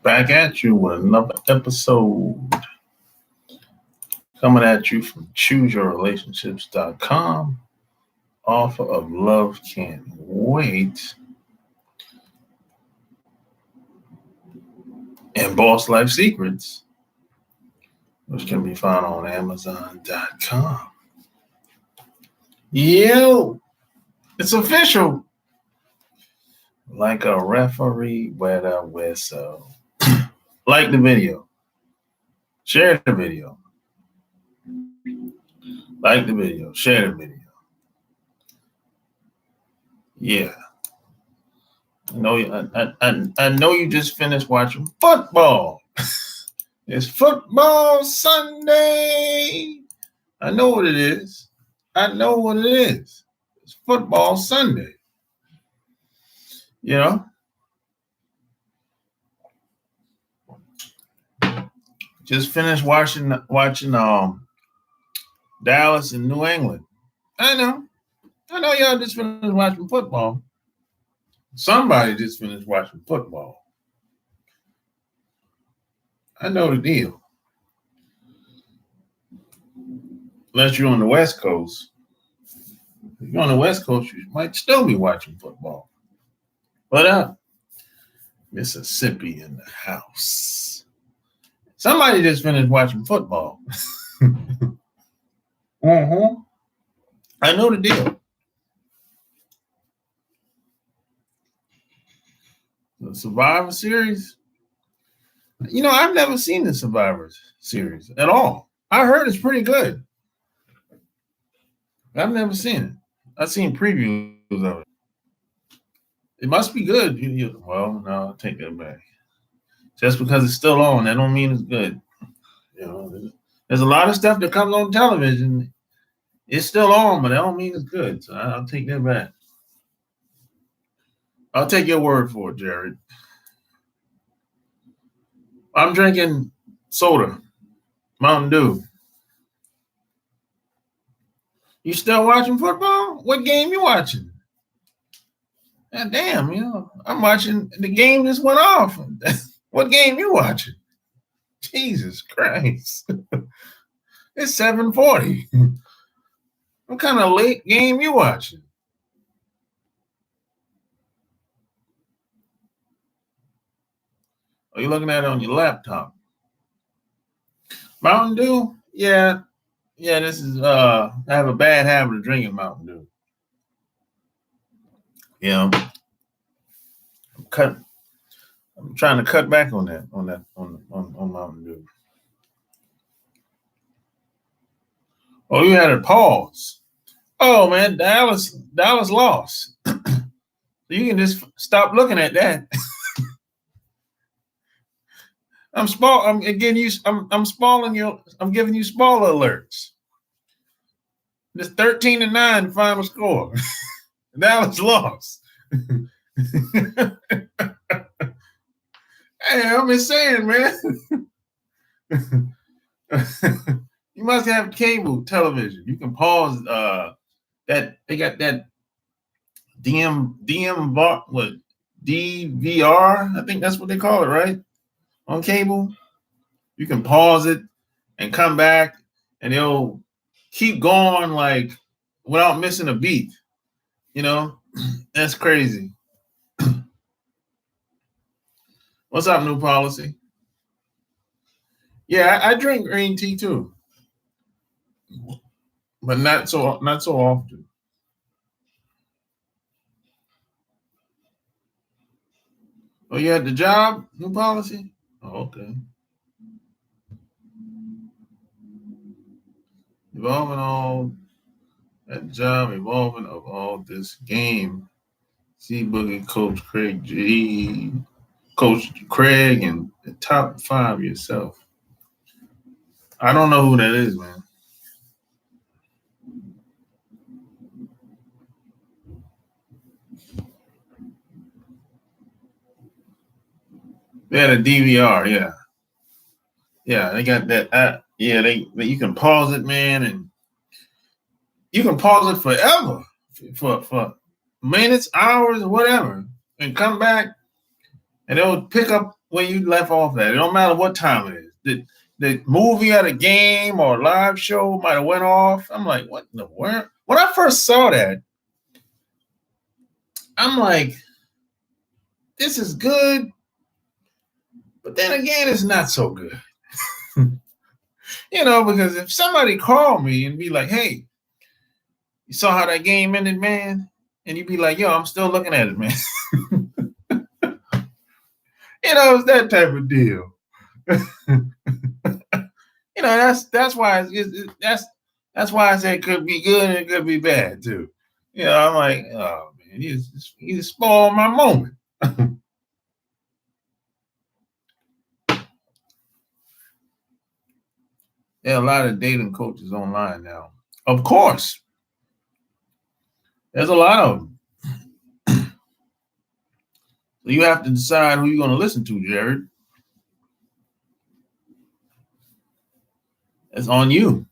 Back at you with another episode. Coming at you from chooseyourrelationships.com. Offer of love can't wait. And Boss Life Secrets, which can be found on Amazon.com. Yo, it's official. Like a referee with a whistle. Like the video. Share the video. Like the video. Share the video. Yeah. I know you just finished watching football. It's football Sunday. I know what it is. It's football Sunday. You know? Just finished watching Dallas and New England. I know y'all just finished watching football. Somebody just finished watching football. I know the deal. Unless you're on the West Coast. If you're on the West Coast, you might still be watching football. But Mississippi in the house. Somebody just finished watching football. I know the deal. The Survivor Series. You know, I've never seen the Survivor Series at all. I heard it's pretty good. I've never seen it. I've seen previews of it. It must be good. Well, no, I'll take that back. Just because it's still on, that don't mean it's good. You know, there's a lot of stuff that comes on television. It's still on, but that don't mean it's good. So I'll take that back. I'll take your word for it, Jared. I'm drinking soda, Mountain Dew. You still watching football? What game you watching? God damn, I'm watching the game just went off. What game you watching? Jesus Christ. It's 7:40. What kind of late game you watching? Are you looking at it on your laptop? Mountain Dew? Yeah, this is I have a bad habit of drinking Mountain Dew. I'm trying to cut back on Mountain Dew. Oh, you had a pause. Oh man, Dallas lost. You can just stop looking at that. I'm giving you spoiler alerts. It's 13-9 final score. Dallas lost. Hey, I'm just saying, man. You must have cable television. You can pause that. They got that DVR. I think that's what they call it, right? On cable, you can pause it and come back, and it'll keep going like without missing a beat. That's crazy. What's up, New Policy? Yeah, I drink green tea too, but not so often. Oh, you had the job, New Policy? Oh, okay. Evolving all that job, evolving of all this game. C Boogie, Coach Craig G, Coach Craig, and the top 5 yourself. I don't know who that is, man. They had a DVR, yeah. Yeah, they got that. Yeah, they you can pause it, man, and you can pause it forever for minutes, hours, or whatever, and come back, and it'll pick up where you left off at. It don't matter what time it is. The movie or the game or live show might have went off. I'm like, what in the world? When I first saw that, I'm like, this is good, but then again, it's not so good. Because if somebody called me and be like, hey, you saw how that game ended, man? And you'd be like, yo, I'm still looking at it, man. It's that type of deal. That's why that's why I say it could be good and it could be bad too. I'm like, oh man, you spoiled my moment. There are a lot of dating coaches online now. Of course. There's a lot of them. So you have to decide who you're going to listen to, Jared. It's on you.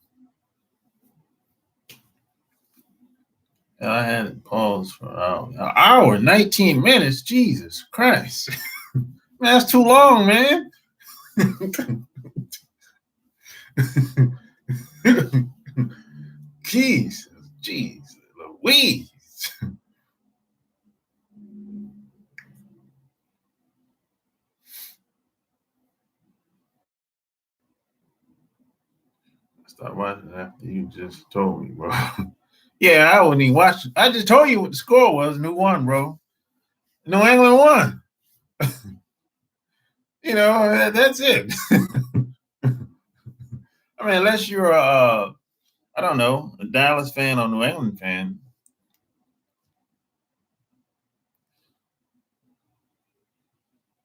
And I had it paused for an hour, 19 minutes. Jesus Christ. Man, that's too long, man. Jeez Louise. Start watching after you just told me, bro. Yeah, I wouldn't even watch it. I just told you what the score was and who won, bro. New England won. That's it. I mean, unless you're I don't know, a Dallas fan or New England fan.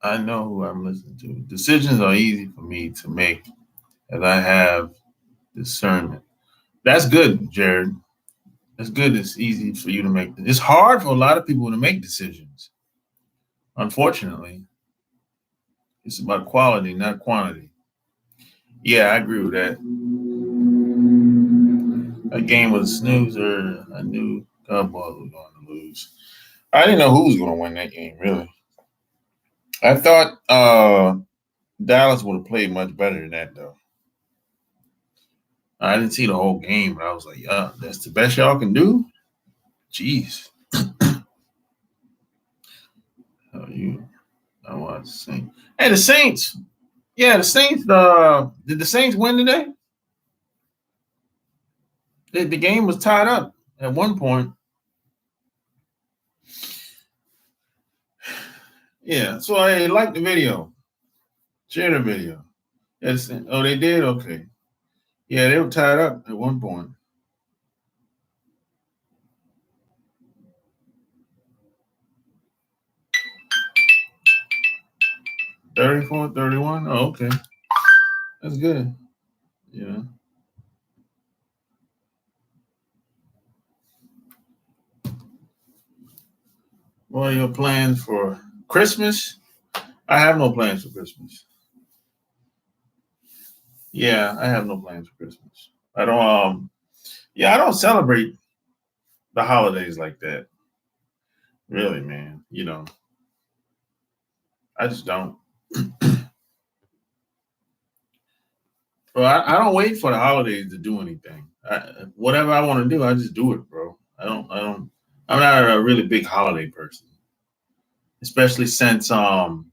I know who I'm listening to. Decisions are easy for me to make as I have discernment. That's good, Jared. That's good. It's easy for you to make. It's hard for a lot of people to make decisions. Unfortunately, it's about quality, not quantity. Yeah, I agree with that. That game was a snoozer. I knew Cowboys were going to lose. I didn't know who was going to win that game, really. I thought Dallas would have played much better than that, though. I didn't see the whole game, but I was like, yeah, that's the best y'all can do? Jeez. I want to sing. Hey, the Saints. Yeah, the Saints. Did the Saints win today? The game was tied up at one point. Yeah, so I liked the video. Share the video. Yes. Oh, they did? Okay. Yeah, they were tied up at one point. $34, $31. Oh, okay. That's good. Yeah. What are your plans for Christmas? I have no plans for Christmas. Yeah, I have no plans for Christmas. I don't I don't celebrate the holidays like that. Really, man. I just don't. Well, I don't wait for the holidays to do anything. Whatever I want to do, I just do it, bro. I'm not a really big holiday person, especially since I've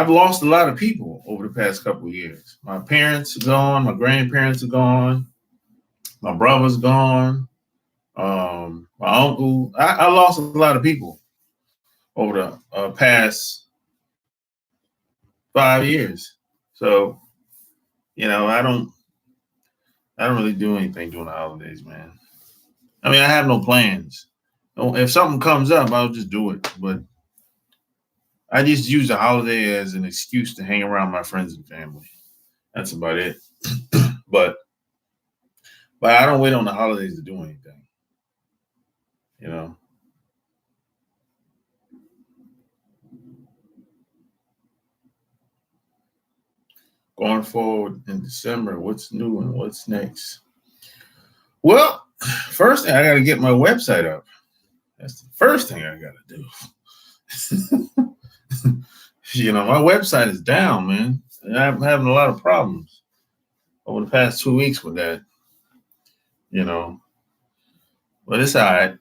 lost a lot of people over the past couple of years. My parents are gone, my grandparents are gone, my brother's gone, my uncle. I lost a lot of people over the past 5 years. So, I don't really do anything during the holidays, man. I mean, I have no plans. If something comes up, I'll just do it. But I just use the holiday as an excuse to hang around my friends and family. That's about it. but I don't wait on the holidays to do anything. going forward in December, what's new and what's next? Well, first thing, I got to get my website up. That's the first thing I got to do. My website is down, man. And I'm having a lot of problems over the past 2 weeks with that, But it's all right.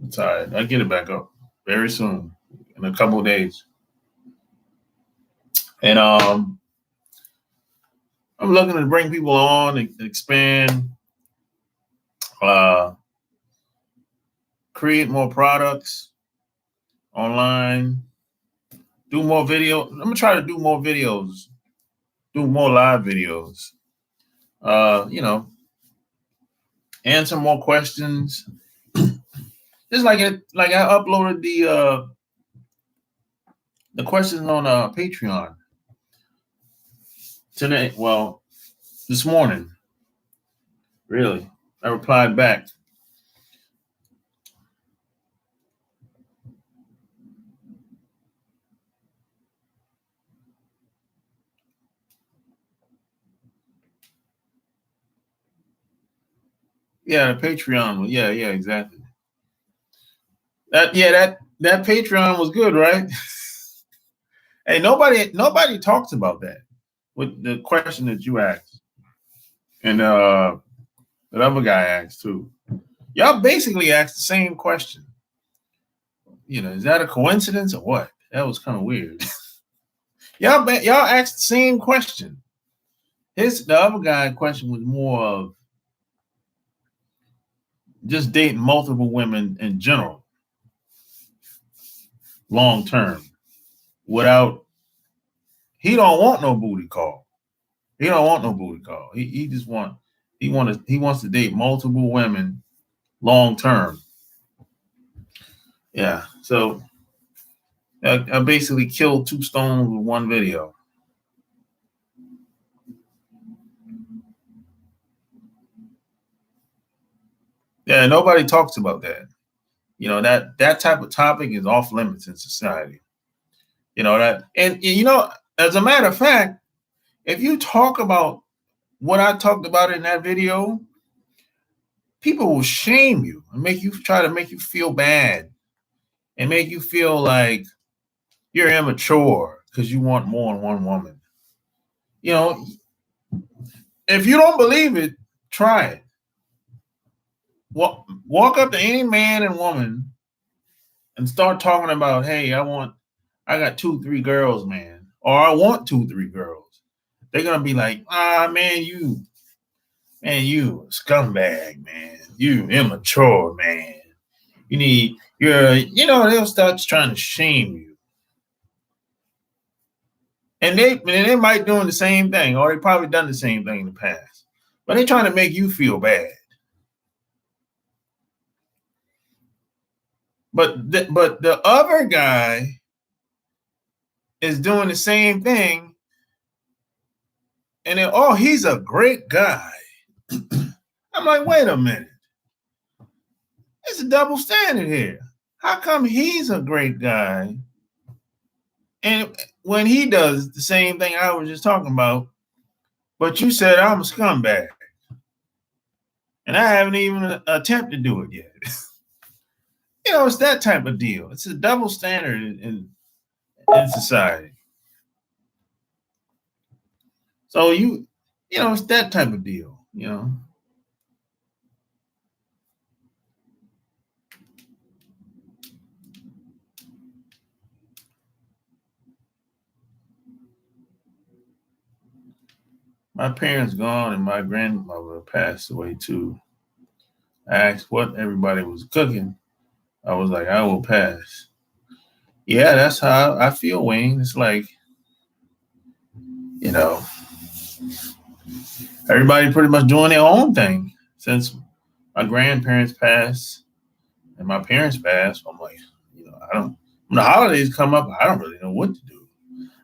It's all right. I'll get it back up very soon, in a couple of days. And I'm looking to bring people on and expand, create more products online, do more video. I'm gonna try to do more videos, do more live videos. Answer more questions. Just like I uploaded the questions on Patreon today. Well, this morning. Really, I replied back. Yeah, the Patreon. Yeah, exactly. That Patreon was good, right? Hey, nobody talks about that with the question that you asked, and that other guy asked too. Y'all basically asked the same question. Is that a coincidence or what? That was kind of weird. y'all asked the same question. The other guy question was more of just dating multiple women in general, long term, without. He don't want no booty call. He don't want no booty call. He just wants to date multiple women long term. Yeah. So I basically killed 2 stones with 1 video. Yeah, nobody talks about that. That type of topic is off limits in society. As a matter of fact, if you talk about what I talked about in that video, people will shame you and try to make you feel bad and make you feel like you're immature because you want more than 1 woman. If you don't believe it, try it. Walk up to any man and woman and start talking about, hey, I got 2-3 girls, man, or I want 2-3 girls. They're gonna be like, man, you a scumbag, man. You immature, man. They'll start trying to shame you. And they might doing the same thing, or they probably done the same thing in the past. But they're trying to make you feel bad. But the other guy is doing the same thing, and then, he's a great guy. I'm like, wait a minute. It's a double standard here. How come he's a great guy, and when he does the same thing I was just talking about, but you said I'm a scumbag, and I haven't even attempted to do it yet. It's that type of deal. It's a double standard in society. So it's that type of deal. My parents gone and my grandmother passed away too. I asked what everybody was cooking. I was like, I will pass. Yeah, that's how I feel, Wayne. It's like, everybody pretty much doing their own thing since my grandparents passed and my parents passed. I'm like, when the holidays come up, I don't really know what to do.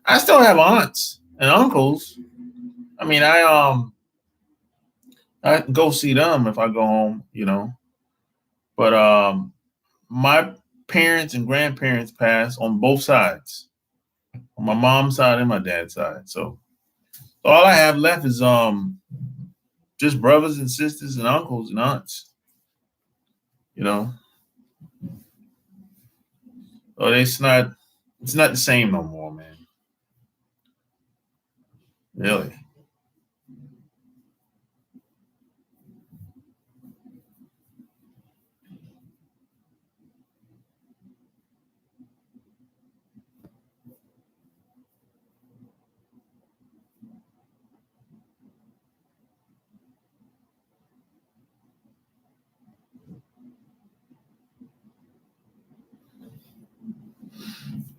I still have aunts and uncles. I mean, I can go see them if I go home, But my parents and grandparents passed on both sides, on my mom's side and my dad's side. So All I have left is just brothers and sisters and uncles and aunts. You know, oh, it's not the same no more, man. Really.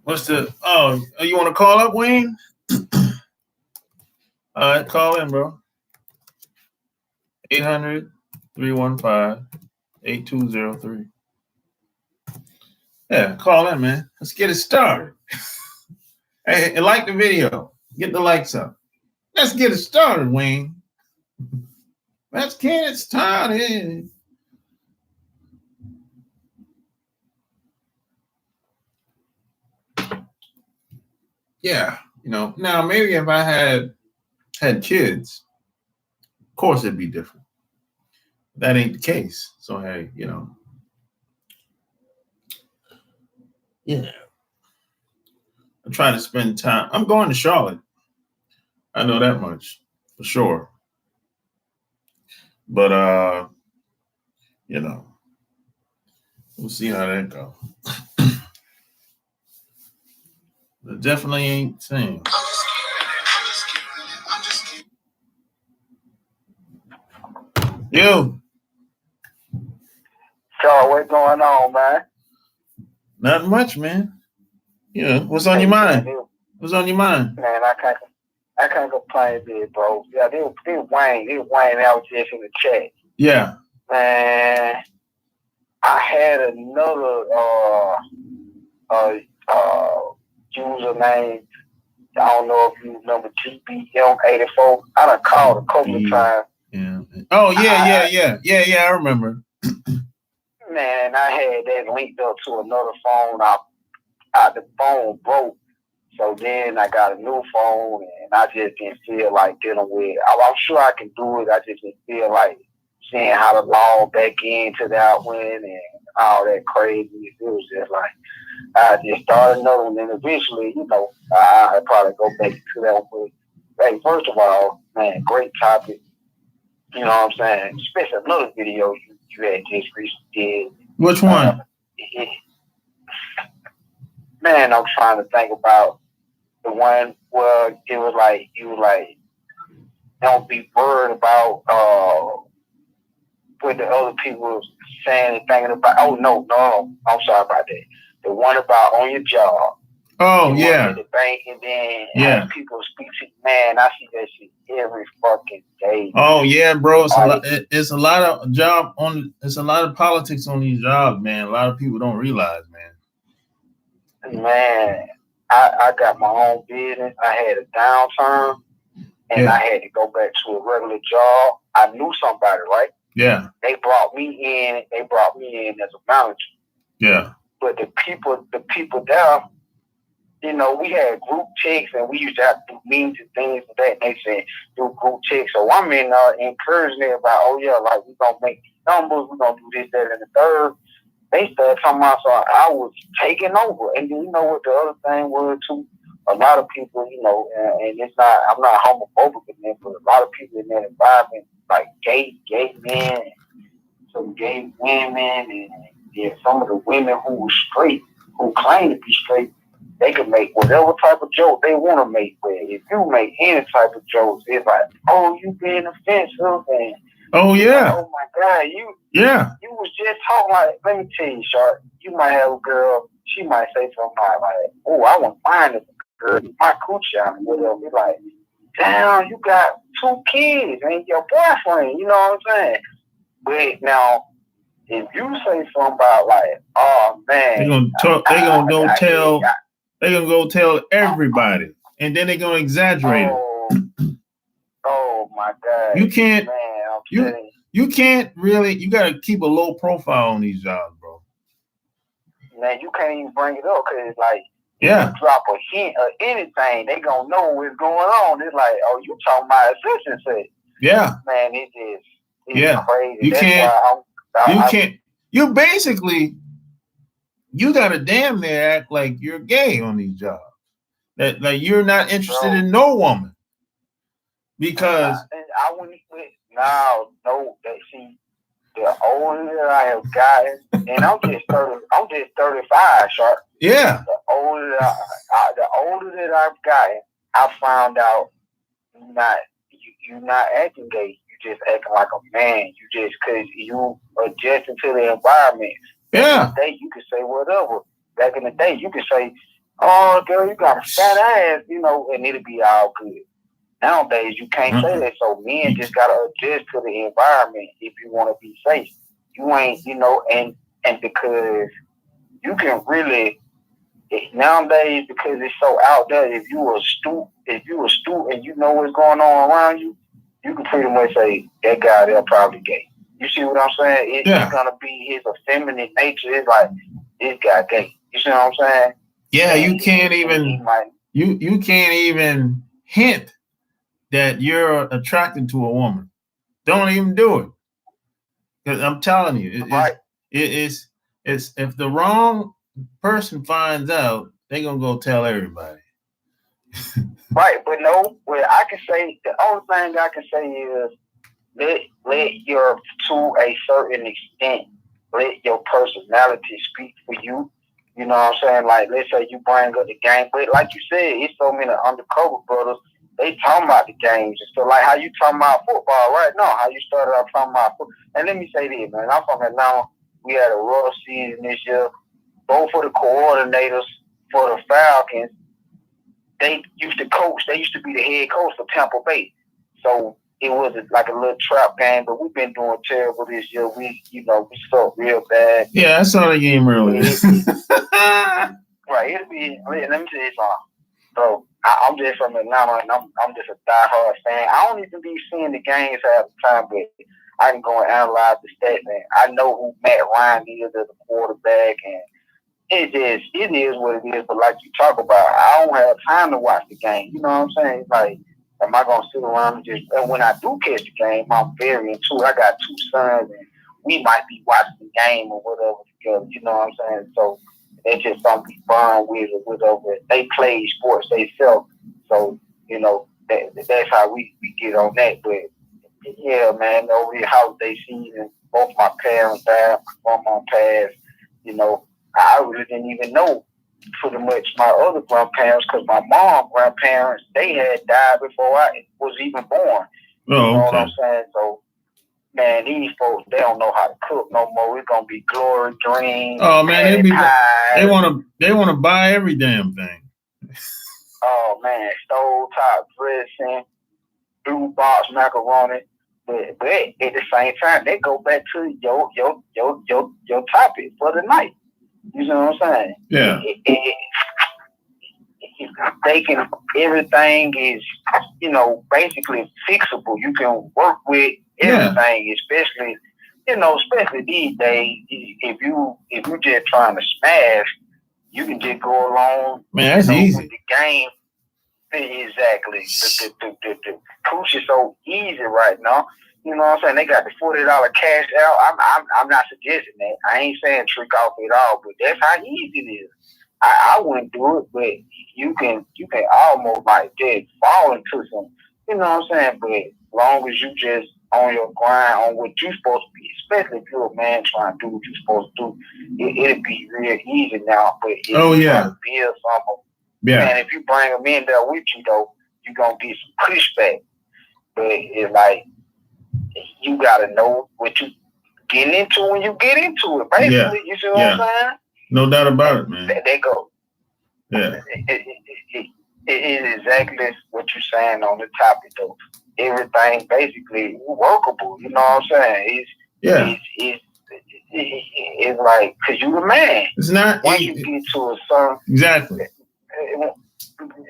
What's the you want to call up, Wayne? All right, call in, bro. 800-315-8203. Yeah, call in, man. Let's get it started. Hey, and like the video. Get the likes up. Let's get it started, Wayne. Let's get it started. Yeah, now maybe if I had kids, of course it'd be different. That ain't the case. So hey, yeah. I'm trying to spend time. I'm going to Charlotte. I know that much for sure. But we'll see how that goes. It definitely ain't the same. You. So what's going on, man? Not much, man. What's on your mind? What's on your mind? Man, I can't complain, big bro. Yeah, they Wayne out just in the chat. Yeah. Man, I had another username. I don't know if you remember GBM84. I done called a couple of times. Yeah. Oh yeah. I remember. Man, I had that linked up to another phone. The phone broke. So then I got a new phone, and I just didn't feel like dealing with it. I'm sure I can do it. I just didn't feel like seeing how to log back into that one and all that crazy. It was just like, I just started another one, and eventually, I'll probably go back to that one. But, hey, first of all, man, great topic. You know what I'm saying? Especially another video you had just recently did. Which one? Man, I'm trying to think about the one where it was like, you don't be worried about what the other people was saying and thinking about. Oh, no, I'm sorry about that. The one about on your job. Oh, yeah. The bank, and then people speak to you. Man, I see that shit every fucking day. Oh, yeah, bro. It's a lot of it's a lot of politics on these jobs, man. A lot of people don't realize, man. Man, I got my own business. I had a downturn, and I had to go back to a regular job. I knew somebody, right? Yeah. They brought me in as a manager. Yeah. But the people there, we had group checks, and we used to have to do meetings and things like that. And they said, do group checks. So I'm in encouraging everybody, like, we're going to make these numbers, we're going to do this, that, and the third. They started talking about, so I was taking over. And then, what the other thing was, too? A lot of people, and it's not, I'm not homophobic in there, but a lot of people in that environment, like gay men, some gay women, and some of the women who were straight, who claim to be straight, they can make whatever type of joke they want to make. But if you make any type of jokes, it's like, oh, you being offensive, and oh yeah, oh my God, you was just talking like. Let me tell you, Sharp, you might have a girl. She might say something like, "Oh, I want to find this girl, my coochie out," and whatever. It's like, damn, you got 2 kids and your boyfriend. You know what I'm saying? But now, if you say something about like, oh man, they're gonna go tell everybody, and then they're gonna exaggerate it. Oh my God! You can't, man, you can't really. You gotta keep a low profile on these jobs, bro. Man, you can't even bring it up because it's like Yeah. You drop a hint of anything, they gonna know what's going on. It's like, oh, you talking about efficiency. Yeah. Man, it's crazy. You That's can't. why You basically, you got to damn near act like you're gay on these jobs. That like you're not interested in no woman because I wouldn't. No. See, the older that I have gotten, and I'm just 35, Sharp. Yeah. The older that I've gotten, I found out you're not acting gay. You just acting like a man. You just because you adjusting to the environment. Yeah. Back in the day, you could say whatever. Back in the day, you could say, "Oh, girl, you got a fat ass," and it'll be all good. Nowadays, you can't say that. So men just gotta adjust to the environment if you want to be safe. You ain't, and because you can really nowadays because it's so out there. If you astute and you know what's going on around you, you can pretty much say that guy they're probably gay. You see what I'm saying? It's gonna be his effeminate nature. It's like this guy gay. You see what I'm saying? Yeah, you can't even you can't even hint that you're attracted to a woman. Don't even do it. Because I'm telling you, it's if the wrong person finds out, they're gonna go tell everybody. Right, but no, well, I can say the only thing I can say is let your to a certain extent, let your personality speak for you. You know what I'm saying? Like, let's say you bring up the game, but like you said, it's so many undercover brothers. They talking about the games and stuff. Like how you talking about football right now, how you started off talking about football. And let me say this, man. I'm from Atlanta. We had a rough season this year. Both for the coordinators for the Falcons, they used to coach. They used to be the head coach for Tampa Bay. So it was like a little trap game, but we've been doing terrible this year. We suck real bad. Yeah, I saw the game earlier. Right. Let me tell you something. So I'm just from Atlanta, and I'm just a diehard fan. I don't even be seeing the games half the time, but I can go and analyze the stats, and I know who Matt Ryan is as a quarterback, and it is what it is. But like you talk about, I don't have time to watch the game. You know what I'm saying? It's like, am I gonna sit around and when I do catch the game, I'm very into it. I got 2 sons, and we might be watching the game or whatever together. You know what I'm saying? So they just don't be fun with it, whatever. They play sports themselves, so that's how we get on that. But yeah, man, over the holiday season, both my parents died, my mom passed. I really didn't even know pretty much my other grandparents because my mom's grandparents, they had died before I was even born. You know what I'm saying? So, man, these folks, they don't know how to cook no more. It's gonna be glory dreams. Oh man, they want to buy every damn thing. Oh man, stove top dressing, blue box macaroni. But at the same time, they go back to your topic for the night. You know what I'm saying? Yeah. They can. Everything is, basically fixable. You can work with everything, especially these days. If you just trying to smash, you can just go along. Man, that's easy. With the game. Exactly. The push is so easy right now. You know what I'm saying? They got the $40 cash out. I'm not suggesting that. I ain't saying trick off at all, but that's how easy it is. I wouldn't do it, but you can almost like just fall into some. You know what I'm saying? But as long as you just on your grind on what you're supposed to be, especially if you're a man trying to do what you're supposed to do, it'll be real easy now. But if you build something, man, if you bring them in there with you though, you're gonna get some pushback. But it's like you gotta know what you getting into when you get into it. Basically, you see what I'm saying? No doubt about it, man. They go. Yeah. It is exactly what you're saying on the topic though. Everything basically workable. You know what I'm saying? It's like because you the man. It's not once you get to a certain exactly.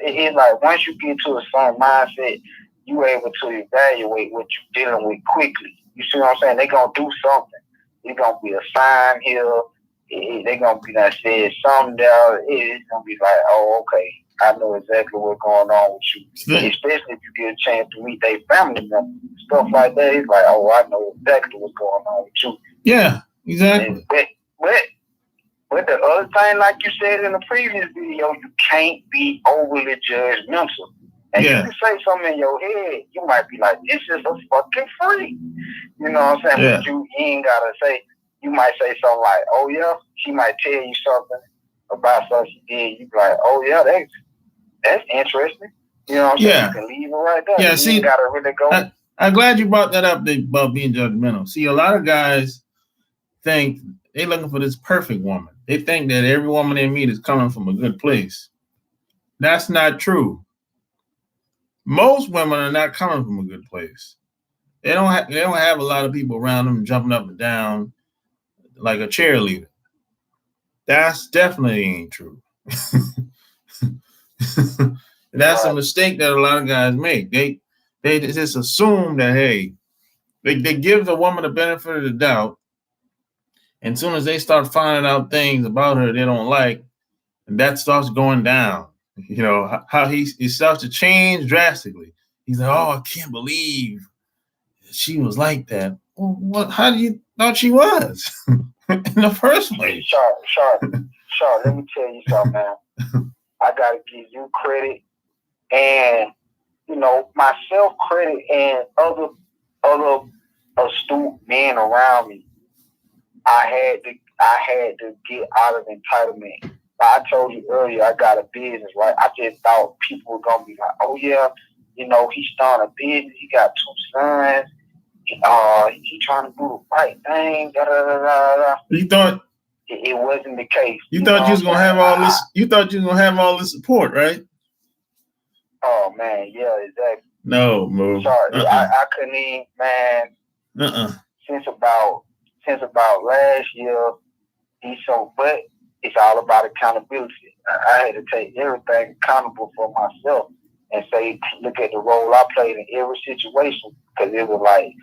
It's like once you get to a certain mindset, you able to evaluate what you're dealing with quickly. You see what I'm saying? They're gonna do something. It's gonna be a sign here. They're gonna be that said something there. It's gonna be like, oh, okay, I know exactly what's going on with you. Especially if you get a chance to meet their family members, stuff like that. It's like, oh, I know exactly what's going on with you. Yeah, exactly. But the other thing, like you said in the previous video, you can't be overly judgmental. And you can say something in your head, you might be like, this is a fucking freak. You know what I'm saying? Yeah. But you ain't gotta say, you might say something like, oh yeah, she might tell you something about something she did. You be like, oh yeah, that's interesting. You know what I'm saying? You can leave it right there. Yeah, you see, ain't gotta really go. I'm glad you brought that up about being judgmental. See, a lot of guys think they're looking for this perfect woman. They think that every woman they meet is coming from a good place. That's not true. Most women are not coming from a good place. They don't have a lot of people around them jumping up and down like a cheerleader. That's definitely ain't true. That's a mistake that a lot of guys make. They just assume that, hey, they give the woman the benefit of the doubt. And as soon as they start finding out things about her they don't like, and that starts going down, you know, how he starts to change drastically. He's like, oh, I can't believe she was like that. Well, how do you thought she was in the first place? Sharp, let me tell you something, man. I got to give you credit and, you know, myself credit and other astute men around me. I had to get out of entitlement. I told you earlier, I got a business, right? I just thought people were gonna be like, "Oh yeah, you know, he's starting a business. He got 2 sons. He trying to do the right thing." Da, da, da, da, da. You thought it wasn't the case. You thought you was gonna have all this. You thought you was gonna have all this support, right? Oh man, yeah, exactly. No, move. Sorry, I couldn't even, man. Since about last year, but it's all about accountability. I had to take everything accountable for myself and say, look at the role I played in every situation, because it was like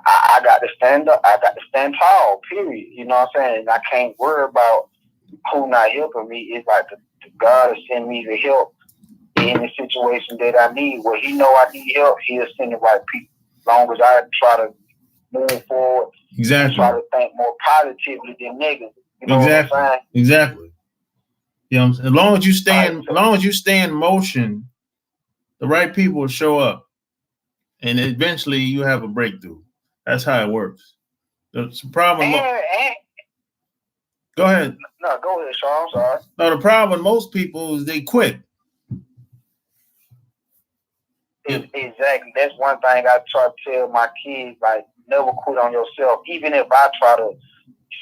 I got to stand up. I got to stand tall. Period. You know what I'm saying? And I can't worry about who not helping me. It's like the God will send me the help in the situation that I need. Well, He know I need help. He'll send the right people. As long as I try to move forward. Exactly. Try to think more positively than negative. You know what I'm saying? Exactly. You know, as long as you stay in motion, the right people will show up, and eventually you have a breakthrough. That's how it works. The problem. Go ahead. No, go ahead, Sean. I'm sorry. No, the problem with most people is they quit. Exactly. That's one thing I try to tell my kids, like, never quit on yourself. Even if I try to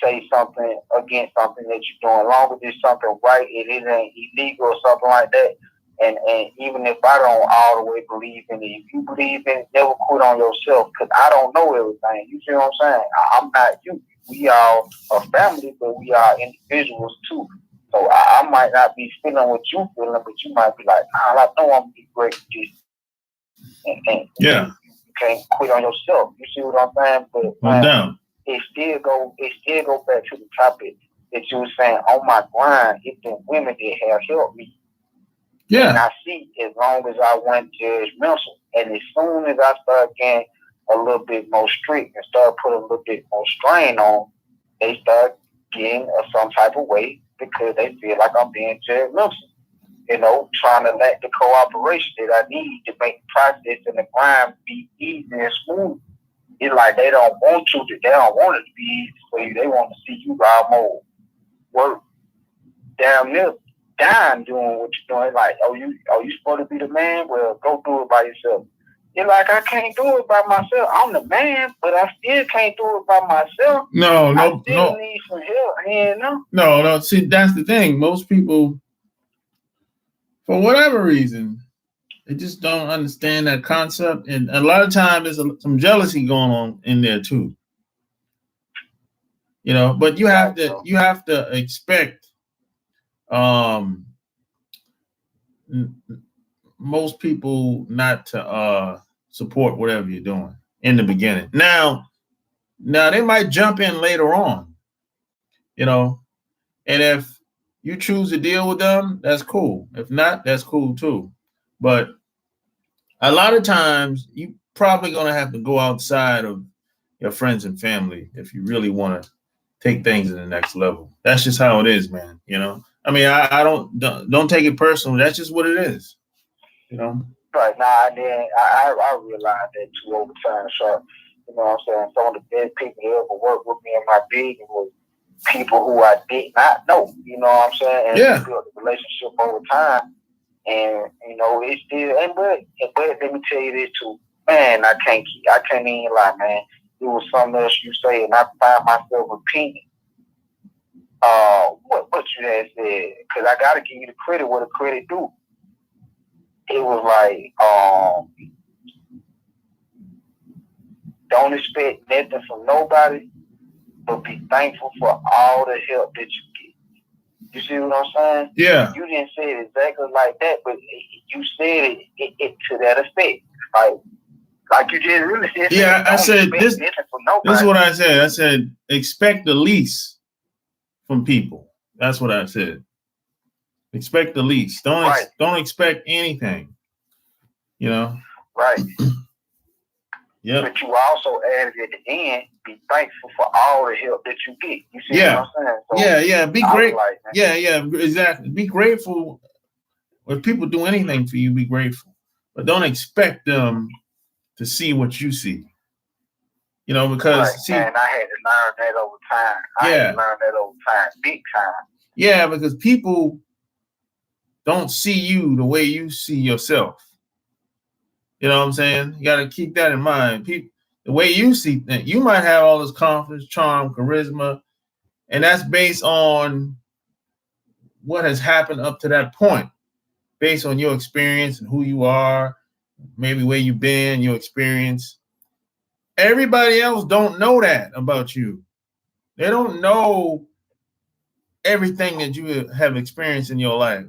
say something against something that you're doing, long as it's something right, it isn't illegal or something like that. And even if I don't all the way believe in it, if you believe in it, never quit on yourself, because I don't know everything. You see what I'm saying? I'm not you. We are a family, but we are individuals too. So I might not be feeling what you feeling, but you might be like, I know I'm gonna be great at this. And yeah. You can't quit on yourself. You see what I'm saying? But down. It still go back to the topic that you were saying. On my grind, it's the women that have helped me. Yeah. And I see, as long as I went judgmental, and as soon as I start getting a little bit more strict and start putting a little bit more strain on, they start getting some type of way because they feel like I'm being judgmental. You know, trying to lack the cooperation that I need to make the process and the grind be easy and smooth. It's like they don't want it to be easy for you. They want to see you more work damn near dying doing what you're doing. Like, you supposed to be the man? Well, go do it by yourself. You're like, I can't do it by myself. I'm the man, but I still can't do it by myself. I still need some help. No. See, that's the thing. Most people, for whatever reason, they just don't understand that concept, and a lot of times there's some jealousy going on in there too. You know, but you have to expect most people not to support whatever you're doing in the beginning. Now they might jump in later on. You know, And if you choose to deal with them, that's cool. If not, that's cool too. But a lot of times you probably gonna have to go outside of your friends and family if you really want to take things to the next level. That's just how it is, man. You know. I mean, I don't take it personal. That's just what it is. You know. Right now, then I realized that too over time. So, you know what I'm saying? Some of the best people that ever worked with me in my business was people who I did not know. You know what I'm saying? And Yeah. built a relationship over time. And you know, it's still. But let me tell you this too, man. I can't even lie, man. It was something else you say, and I find myself repeating. What you had said? Because I gotta give you the credit where the credit due. It was like, don't expect nothing from nobody, but be thankful for all the help that you get. You see what I'm saying? Yeah. You didn't say it exactly like that, but you said it to that effect. Like you just really said. Yeah, I said this. This is what I said. I said expect the least from people. That's what I said. Expect the least. Don't expect anything. You know. Right. Yeah. But you also added at the end, be thankful for all the help that you get. You see what I'm saying? So yeah. Be great. Like, yeah, exactly. Be grateful. When people do anything for you, be grateful. But don't expect them to see what you see. You know, because man, I had to learn that over time. I had to learn that over time, big time. Yeah, because people don't see you the way you see yourself. You know what I'm saying? You got to keep that in mind. People, the way you see things, you might have all this confidence, charm, charisma, and that's based on what has happened up to that point, based on your experience and who you are, maybe where you've been, your experience. Everybody else don't know that about you. They don't know everything that you have experienced in your life.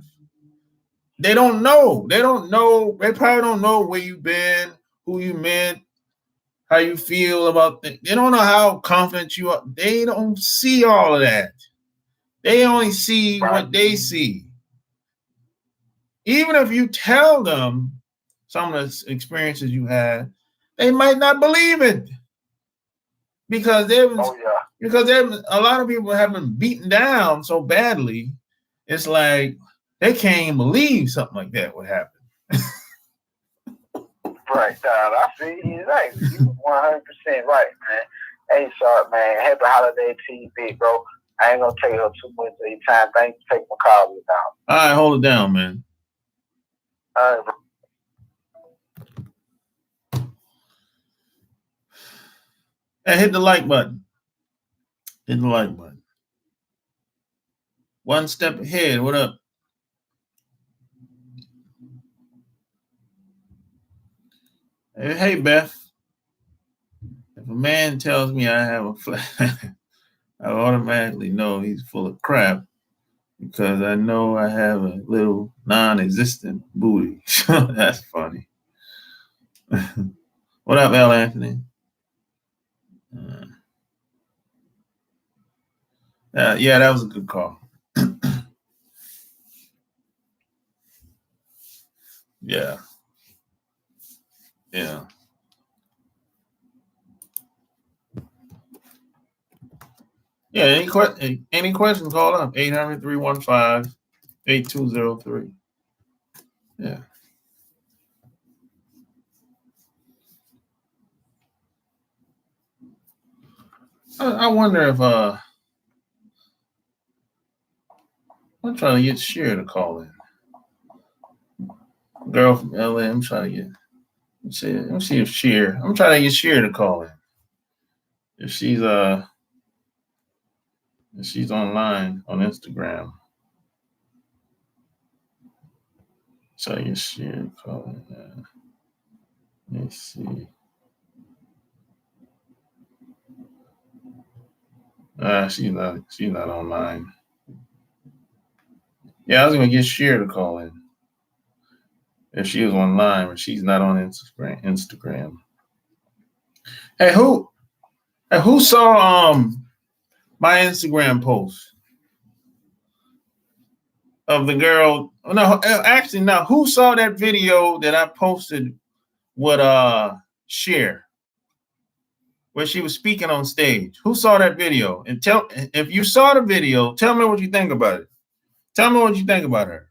They don't know. They probably don't know where you've been, who you met, how you feel about things. They don't know how confident you are. They don't see all of that. They only see what they see. Even if you tell them some of the experiences you had, they might not believe it. Because a lot of people have been beaten down so badly, it's like they can't even believe something like that would happen. Right, I see you right. You 100% right, man. Hey, sorry, man. Happy holiday to you, big bro. I ain't gonna take up too much of your time. Thanks for taking my call down. All right, hold it down, man. All right, bro. Hey, hit the like button. Hit the like button. One step ahead. What up? Hey, Beth. If a man tells me I have a flat, I automatically know he's full of crap because I know I have a little non-existent booty. That's funny. What up, L. Anthony? Yeah, that was a good call. Yeah. Yeah, any questions, call up 800-315-8203. Yeah. I wonder if I'm trying to get Sheer to call in. Girl from LA, I'm trying to get. Let's see if Sheer. I'm trying to get Sheer to call in. If she's online on Instagram. So you Sheer to call in. Let's see. She's not online. Yeah, I was gonna get Sheer to call in. If she was online, but she's not on Instagram. Hey, who saw my Instagram post? of the girl. No, actually, no. Who saw that video that I posted with Cher, where she was speaking on stage? Who saw that video? And tell if you saw the video, tell me what you think about it. Tell me what you think about her.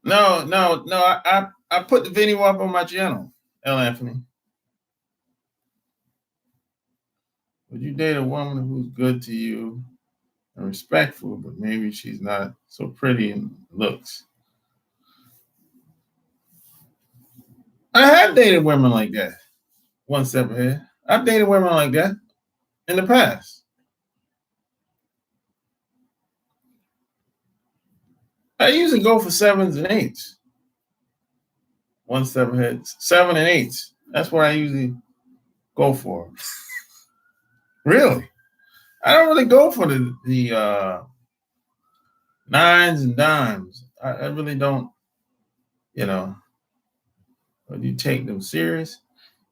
No. I put the video up on my channel, L. Anthony. Would you date a woman who's good to you and respectful, but maybe she's not so pretty in looks? I have dated women like that. One step ahead. I've dated women like that in the past. I usually go for 7s and 8s. One step ahead. 7 and 8s. That's what I usually go for. Really? I don't really go for the 9s and dimes. I really don't, But you take them serious?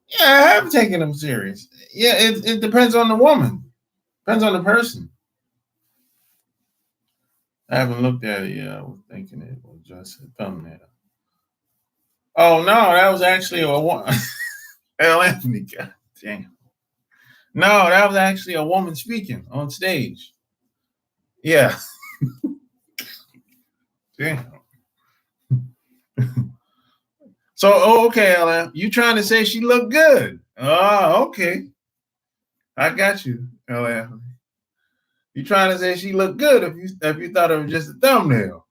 Yeah, I have taken them serious. Yeah, it depends on the woman. Depends on the person. I haven't looked at it yet. I was thinking it was just a thumbnail. Oh, no, that was actually a woman. L. Anthony, God damn. No, that was actually a woman speaking on stage. Yeah. Damn. So, okay, L. You trying to say she looked good? Oh, okay. I got you, L. Anthony. You trying to say she looked good if you thought it was just a thumbnail?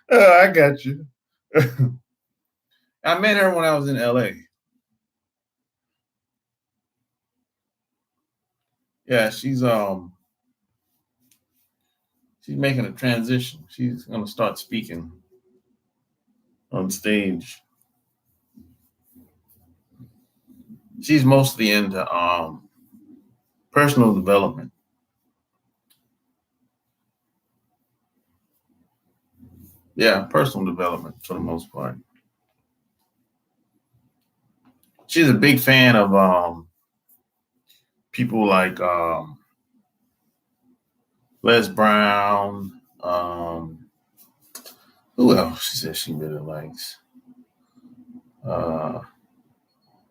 Oh, I got you. I met her when I was in LA. Yeah, she's making a transition. She's gonna start speaking on stage. She's mostly into personal development. Yeah, personal development for the most part. She's a big fan of people like Les Brown. Who else? She says she really likes.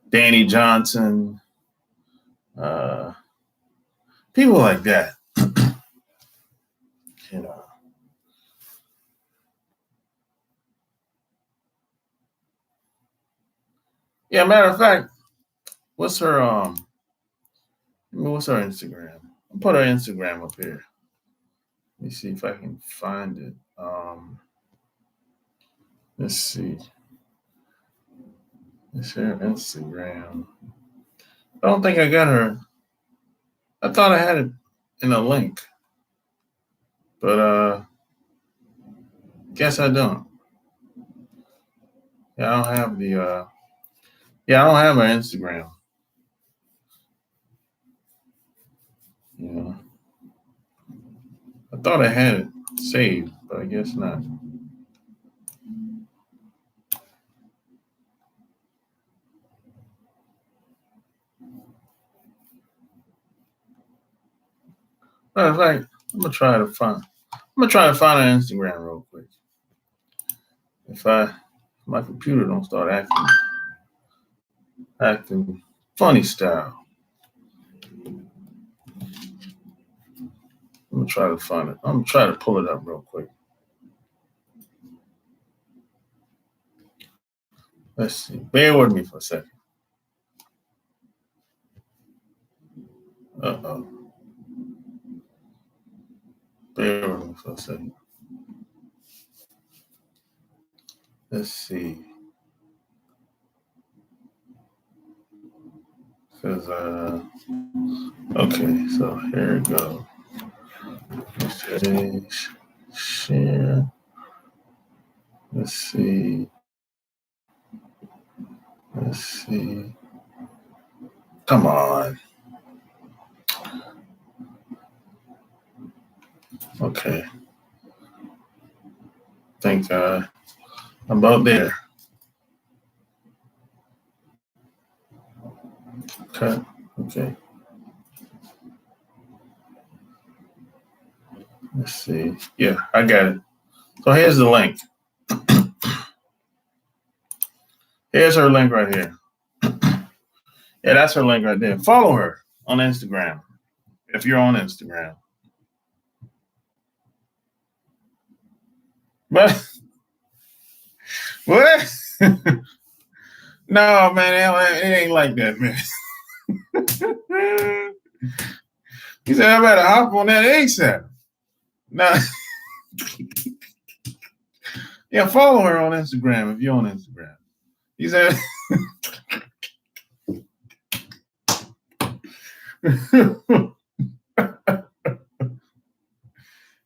Danny Johnson. People like that. you know. Yeah, matter of fact, what's her what's her Instagram? I'll put her Instagram up here. Let me see if I can find it. Let's see. It's her Instagram. I don't think I got her. I thought I had it in a link. But guess I don't. Yeah, I don't have the I don't have her Instagram. You know. I thought I had it saved, but I guess not. Matter of fact, I'm gonna try to find her Instagram real quick. If my computer don't start acting funny style. I'm gonna try to find it. I'm gonna try to pull it up real quick. Let's see. Bear with me for a second. Uh-oh. Bear with me for a second. Let's see. Because okay, so here we go. Share. Let's see. Come on. Okay. Think I'm about there. Okay. Okay. Let's see. Yeah, I got it. So here's the link. Here's her link right here. Yeah, that's her link right there. Follow her on Instagram if you're on Instagram. But what? No, man, it ain't like that, man. He said, I better hop on that ASAP. No. Yeah, follow her on Instagram if you're on Instagram. He said,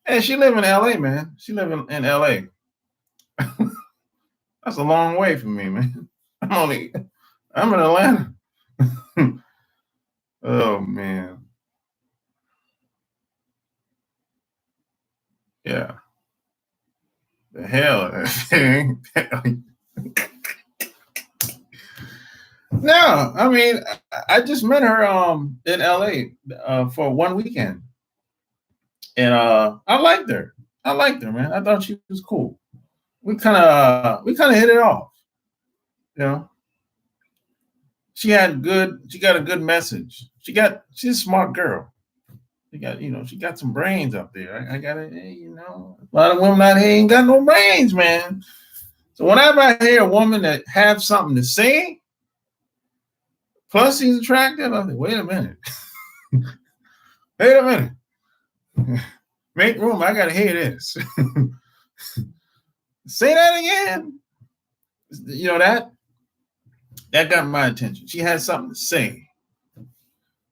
hey, she live in LA, man. She live in LA. That's a long way from me, man. I'm in Atlanta. Oh man. Yeah. The hell. No, I mean, I just met her in LA for one weekend. And I liked her. I liked her, man. I thought she was cool. We kind of hit it off. You know, she got a good message. She's a smart girl. She got some brains up there. I got it, a lot of women out here ain't got no brains, man. So whenever I hear a woman that have something to say, plus she's attractive, I'm like, wait a minute. Wait a minute. Make room. I gotta hear this. Say that again. That got my attention. She had something to say.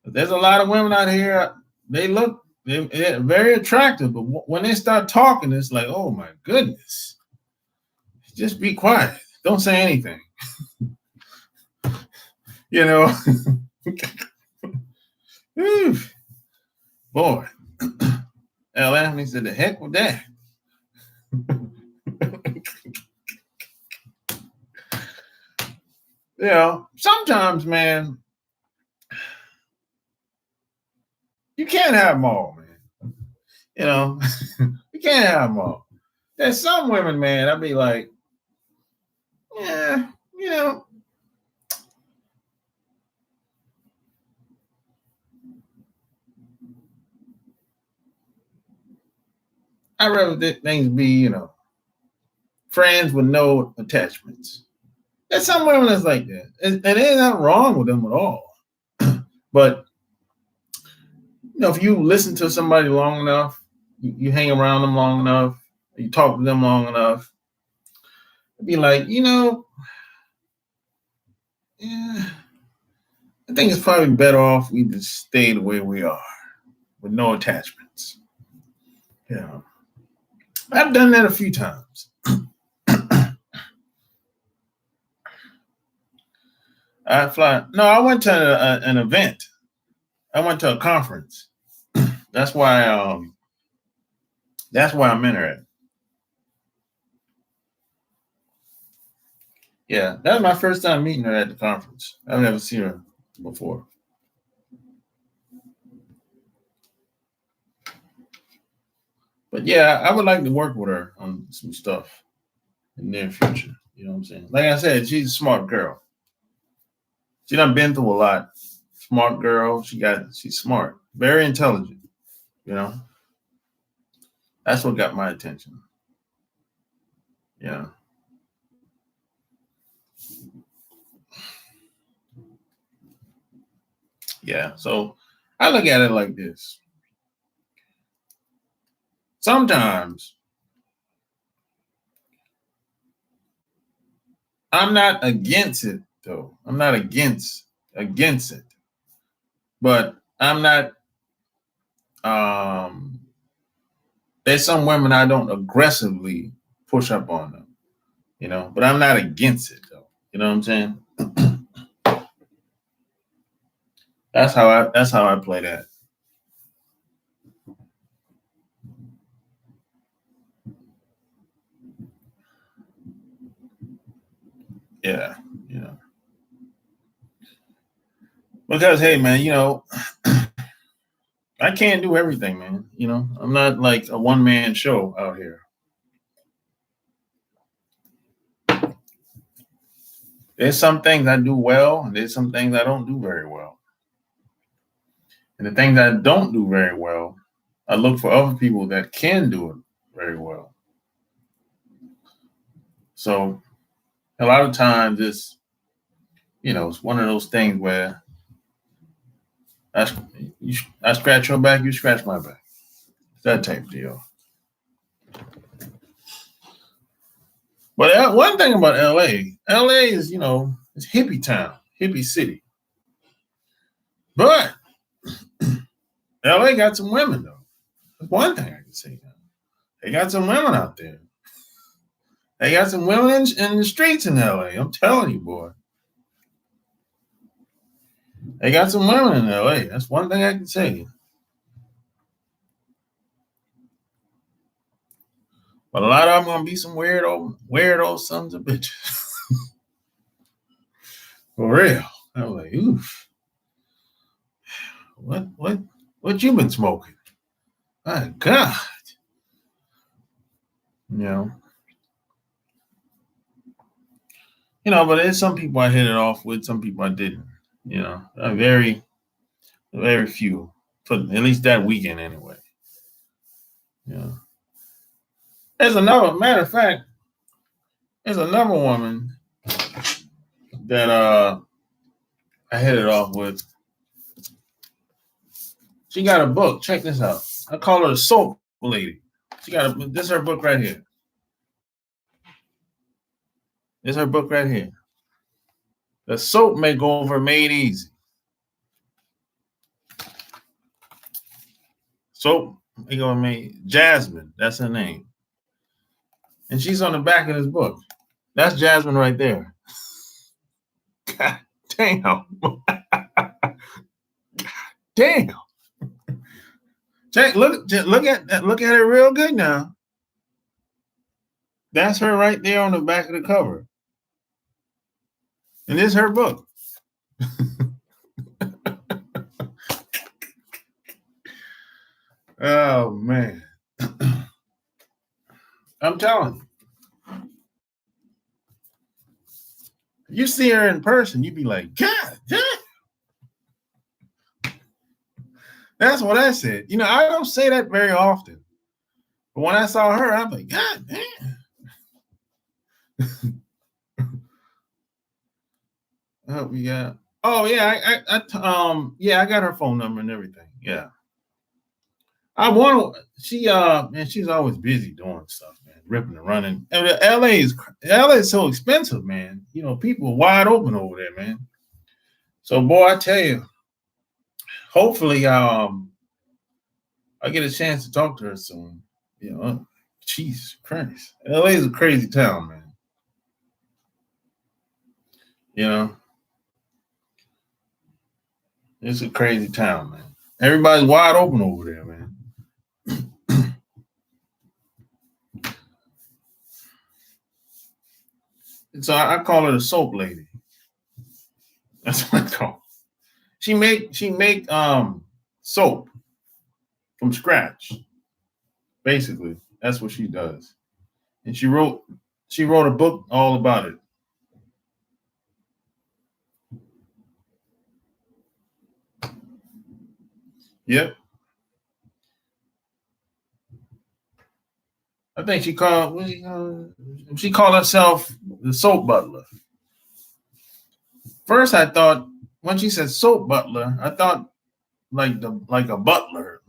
But there's a lot of women out here. They're very attractive, but when they start talking, it's like, oh my goodness. Just be quiet. Don't say anything. Boy. L. Anthony said, the heck with that. Sometimes, man, you can't have them all, man. You can't have them all. There's some women, man, I'd be like, yeah, I'd rather things be, friends with no attachments. There's some women that's like that. And there's nothing wrong with them at all. But, if you listen to somebody long enough, you hang around them long enough, you talk to them long enough, it'd be like, yeah, I think it's probably better off we just stay the way we are with no attachments. Yeah. I've done that a few times. I went to an event. I went to a conference. That's why I met her at. Yeah, that was my first time meeting her at the conference. I've never seen her before. But yeah, I would like to work with her on some stuff in the near future. You know what I'm saying? Like I said, she's a smart girl. She done been through a lot. Smart girl. She's smart. Very intelligent. That's what got my attention. Yeah. Yeah. So I look at it like this. Sometimes I'm not against it, though. I'm not against it. But I'm not there's some women I don't aggressively push up on them, but I'm not against it though. You know what I'm saying? That's how I play that. Yeah, because hey, man, I can't do everything, man. I'm not like a one-man show out here. There's some things I do well, and there's some things I don't do very well. And the things I don't do very well, I look for other people that can do it very well. So a lot of times it's one of those things where I scratch your back, you scratch my back. It's that type of deal. But one thing about LA is, it's hippie town, hippie city. But LA got some women, though. That's one thing I can say now. They got some women out there. They got some women in the streets in LA. I'm telling you, boy. They got some women in LA. That's one thing I can say. But a lot of them gonna be some weirdo sons of bitches. For real. I was like, oof. What you been smoking? My God. But there's some people I hit it off with, some people I didn't. Very, very few. For at least that weekend anyway. There's another matter of fact, there's another woman that I hit it off with. She got a book. Check this out. I call her the Soap Lady. This is her book right here. This is her book right here. The Soap Makeover Made Easy. Soap Makeover Made Jasmine. That's her name. And she's on the back of this book. That's Jasmine right there. God damn. Damn. Look at it real good now. That's her right there on the back of the cover. And this is her book. Oh, man. I'm telling you. You see her in person, you'd be like, God damn. That's what I said. I don't say that very often. But when I saw her, I'm like, God damn. I got her phone number and everything. Yeah. She's always busy doing stuff, man, ripping and running. And LA is so expensive, man. People are wide open over there, man. So, boy, I tell you, hopefully, I'll get a chance to talk to her soon. Jesus Christ, LA is a crazy town, man. It's a crazy town, man. Everybody's wide open over there, man. So I call her the Soap Lady. That's what I call her. She make soap from scratch. Basically, that's what she does. And she wrote a book all about it. Yep. I think she called herself the Soap Butler. First, I thought when she said Soap Butler, I thought like a butler,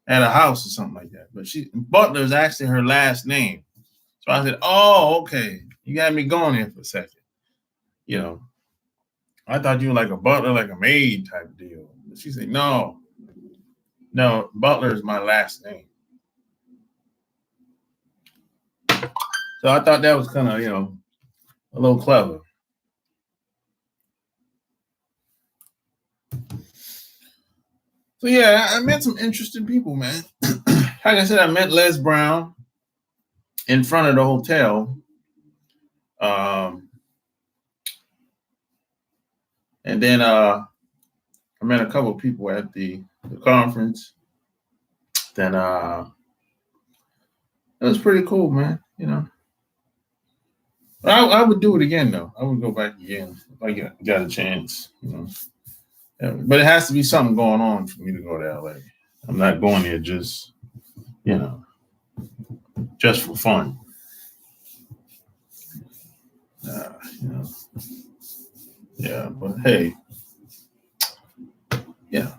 at a house or something like that. But Butler is actually her last name. So I said, oh, okay. You got me going here for a second. I thought you were like a butler, like a maid type deal. But she said, no, Butler is my last name. So I thought that was kind of, a little clever. So yeah, I met some interesting people, man. Like I said, I met Les Brown in front of the hotel. And then I met a couple of people at the conference. Then it was pretty cool, man. You know, I would do it again though. I would go back again if I got a chance. You know, but it has to be something going on for me to go to LA. I'm not going there just, you know, just for fun. You know, yeah. But hey, yeah.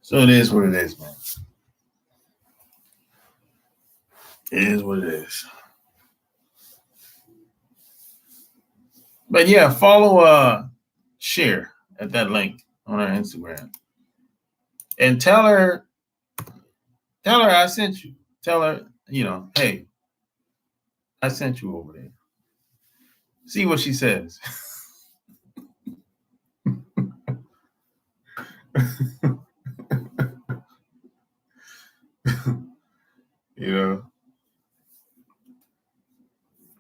So it is what it is, man. It is what it is. But yeah, follow, share at that link on our Instagram, and tell her I sent you. Tell her, you know, hey, I sent you over there. See what she says. You know,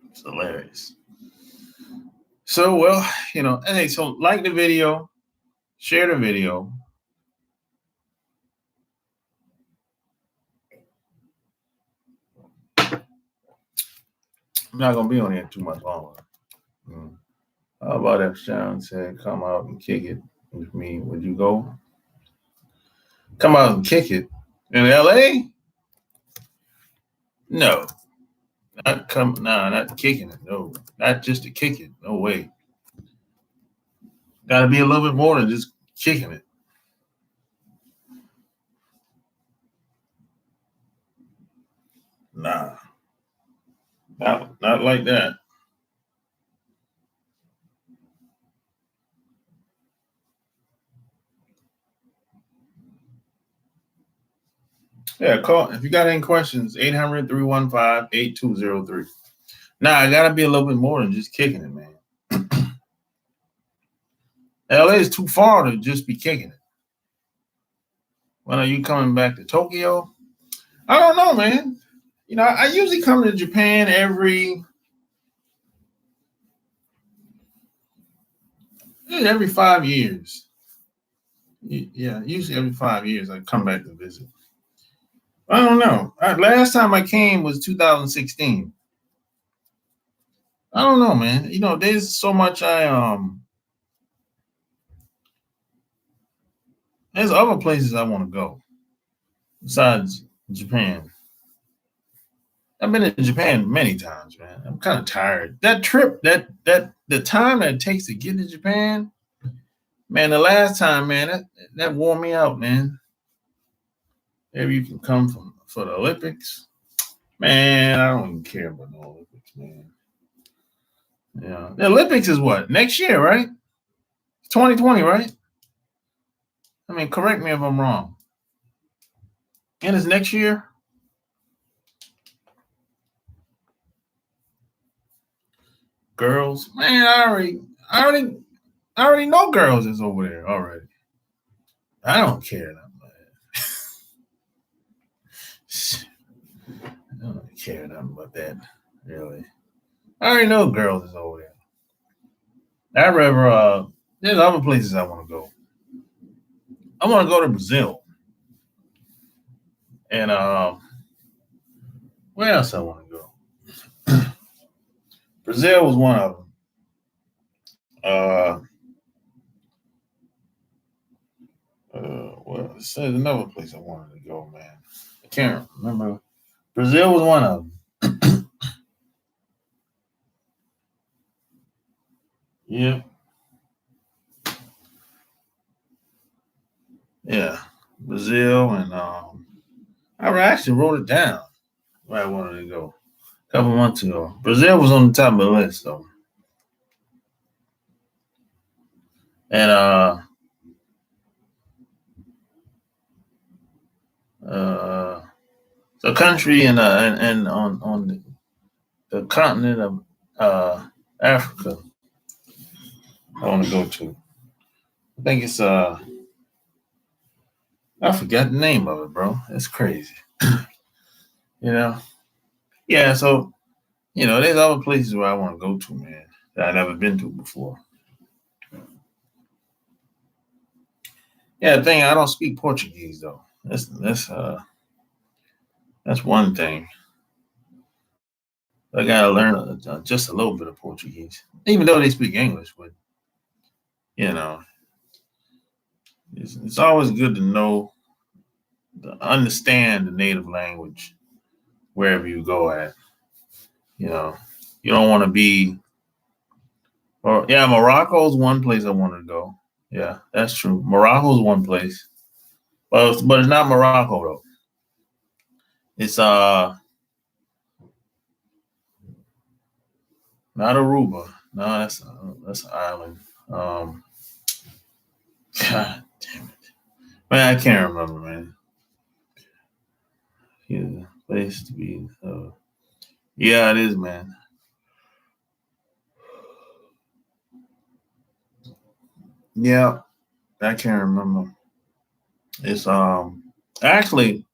it's hilarious. So, well, you know, hey, so like the video, share the video. I'm not gonna be on here too much longer. How about if Sean said, "Come out and kick it with me"? Would you go? Come out and kick it in LA? No, not kicking it. No, not just to kick it. No way. Got to be a little bit more than just kicking it. Nah, not like that. Yeah, call if you got any questions, 800-315-8203. Nah, I gotta be a little bit more than just kicking it, man. LA is too far to just be kicking it. When are you coming back to Tokyo? I don't know, man. You know, I usually come to Japan every 5 years. Yeah, usually every 5 years I come back to visit. I don't know. Last time I came was 2016. I don't know, man. You know, there's so much there's other places I want to go besides Japan. I've been to Japan many times, man. I'm kind of tired. That trip, the time that it takes to get to Japan, man, the last time, man, that wore me out, man. Maybe you can come for the Olympics. Man, I don't even care about the Olympics, man. Yeah. The Olympics is what? Next year, right? 2020, right? I mean, correct me if I'm wrong. And it's next year? Girls? Man, I already know girls is over there already. I don't care that much. I don't care nothing about that, really. I already know girls is over there. I'd rather there's other places I want to go. I want to go to Brazil. And where else I want to go? Brazil was one of them. Well, there's another place I wanted to go, man. I can't remember. Brazil was one of them. Yeah. Yeah. Brazil, and I actually wrote it down where I wanted to go a couple months ago. Brazil was on the top of the list, though. And the country and on the continent of Africa I want to go to. I think it's I forgot the name of it, bro. It's crazy. You know, Yeah, so there's other places where I want to go to, man, that I've never been to before. Yeah, the thing, I don't speak Portuguese though. That's one thing. I gotta learn just a little bit of Portuguese, even though they speak English. But you know, it's always good to know, to understand the native language wherever you go at. You know, you don't want to be. Or yeah, Morocco's one place I want to go. Yeah, that's true. Morocco's one place, but it's not Morocco though. It's not Aruba. No, that's an island. Um, God damn it, man, I can't remember, man. Yeah, place to be. Yeah, it is, man. Yeah, I can't remember. It's actually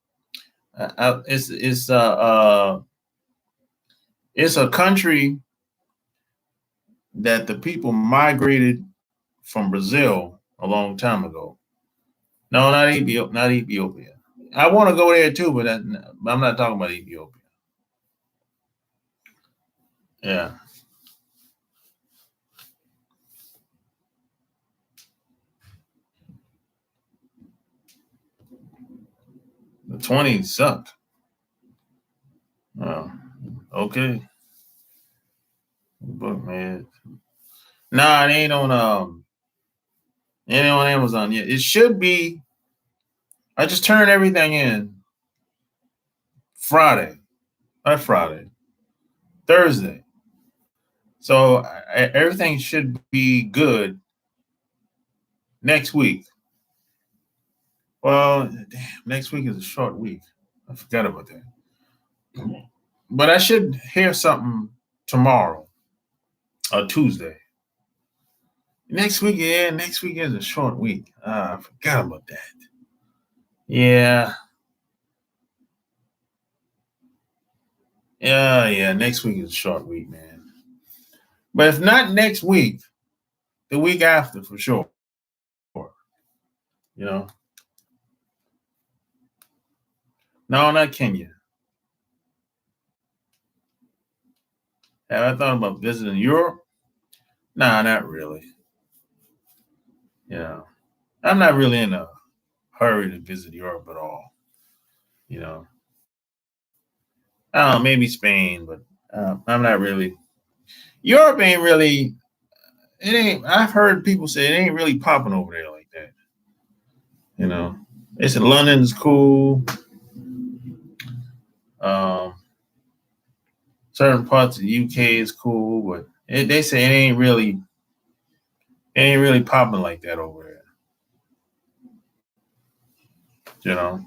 it's a country that the people migrated from Brazil a long time ago. No, not Ethiopia. Not Ethiopia. I want to go there too, but I'm not talking about Ethiopia. Yeah, the 20s sucked. Oh, okay, book man. Nah, it ain't on Amazon yet. It should be. I just turned everything in Friday, not Friday, Thursday. So everything should be good next week. Well, damn, next week is a short week. I forgot about that. But I should hear something tomorrow or Tuesday. Next week is a short week. I forgot about that. Yeah, yeah. Next week is a short week, man. But if not next week, the week after for sure. You know, no, not Kenya. Have I thought about visiting Europe? Nah, not really. You know, I'm not really in a hurry to visit Europe at all. You know, I don't know, maybe Spain, but I'm not really. Europe ain't really. It ain't. I've heard people say it ain't really popping over there like that. You know, they said London's cool. Um, certain parts of the UK is cool, but they say it ain't really popping like that over there. You know,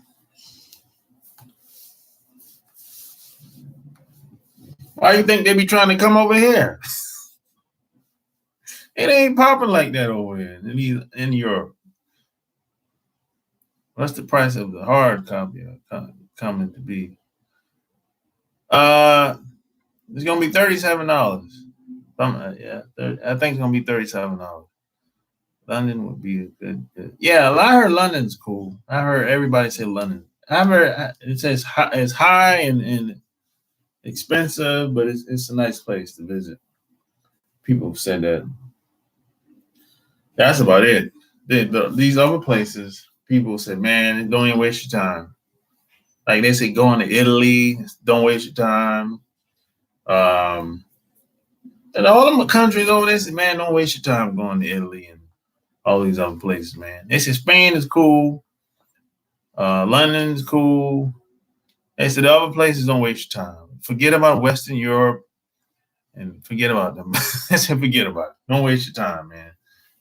why you think they be trying to come over here? It ain't popping like that over here in Europe. What's the price of the hard copy coming to be? Uh, it's gonna be $37. Yeah, I think it's gonna be $37. London would be a good. Yeah, I heard London's cool. I heard everybody say London. I heard it says it's high and expensive, but it's a nice place to visit. People have said that. That's about it. These other places, people said, man, don't even waste your time. Like they say, going to Italy, don't waste your time. Um, and all the countries over there say, man, don't waste your time going to Italy and all these other places, man. They say Spain is cool. London's cool. They said the other places don't waste your time. Forget about Western Europe and forget about them. They said forget about it. Don't waste your time, man.